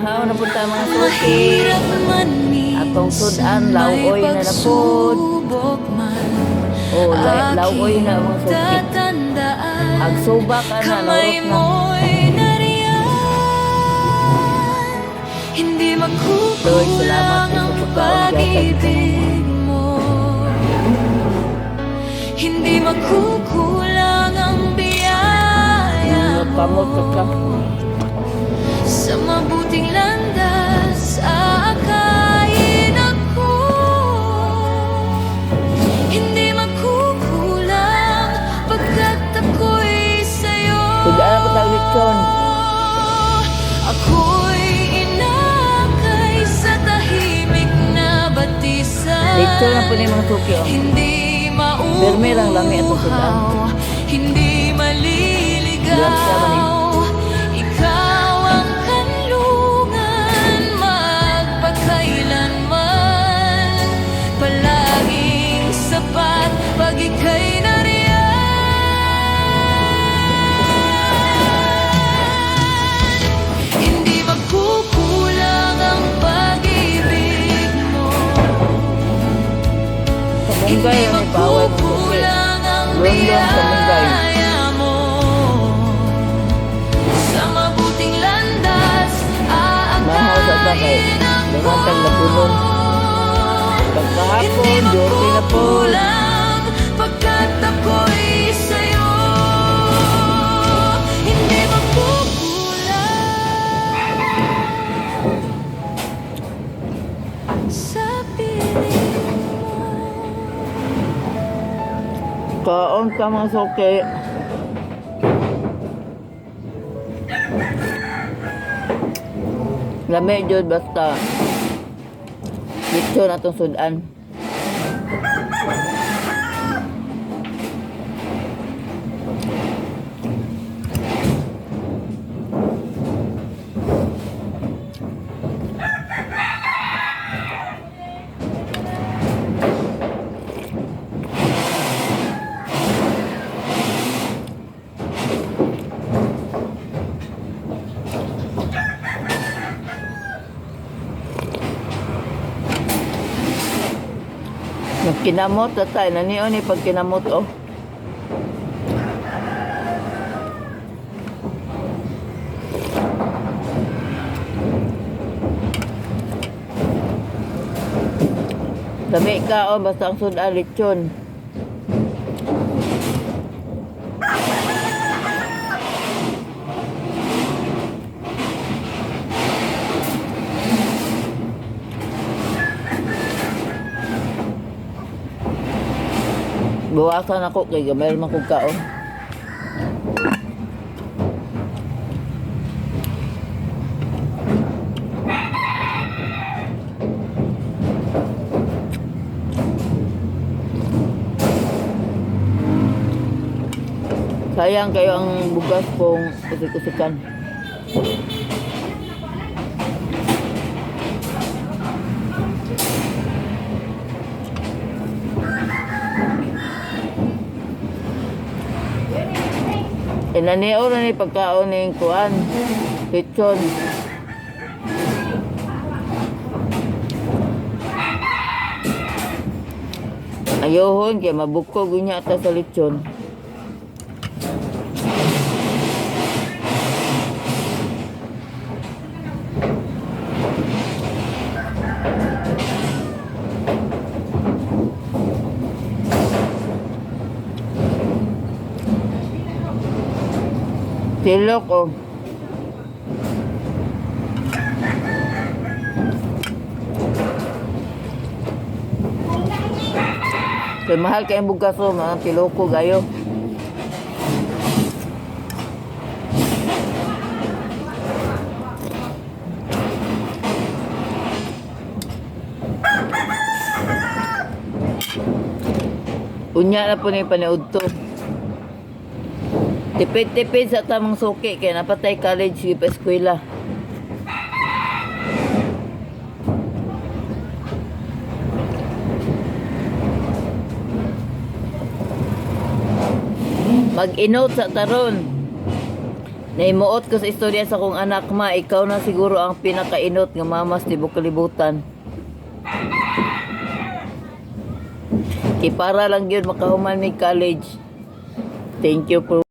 Bahaw na po tayo mga suki. Atong sudan, lauoy na na po. Oh, lauoy na mga suki. Agsuba ka na, naurot na. Hindi Lord, salamat makukulang ang sa pag-ibig mo. Hindi makukulang ang biyaya Kamot ka. mo. Sa mabuting landas aakayin ako. Hindi makukulang pagkat ako'y sa'yo. Sudan po tayo lechon. Ako'y inakay sa tahimik na batisan. Lechon na po ni mga suki. Oh. Hindi Berme lang lami at sudan. mauuhaw, hindi Grabe naman maliligaw. Ikaw ang kanlungan magpakailanman. Palaging sapat pag ika'y nariyan. Hindi magkukulang ang pag-ibig mo. Kamunggay ang ipawag po suki. Kulang ang London, kamunggay. biyaya mo. Sa mabuting landas Mahaw sa sakay. Lumatag na punon. Pagkahapon, duty na po. kulang pagkat ako'y sa'yo. Hindi magkukulang sa piling mo. Kaon ka mga suki. Lami jud basta. Lechon atong sudan. Nagkinamot na tayo. Naniyon ni pagkinamot oh. Dami ka oh. Basta ang sudan lechon. Buwasan ako kay gamay man kog kaon. Sayang kayo ang bugas kung usik-usikan. Inaniyaw na ni pagkaon ng kuan. Lechon. Ayohon kaya mabukog niya ata sa lechon. Tilok oh. Kaya mahal kayong bugas oh, mga tiloko gayo. Unya na po na yung panood to. Tipid-tipid sa tamang suki kaya napatay college yung pa-eskwela. Mag-inot sa taron. Naimuot ko sa istorya sa kong anak, ma, ikaw na siguro ang pinakainot nga mamas tibok kalibutan. Kay para lang yun makahuman may college. Thank you for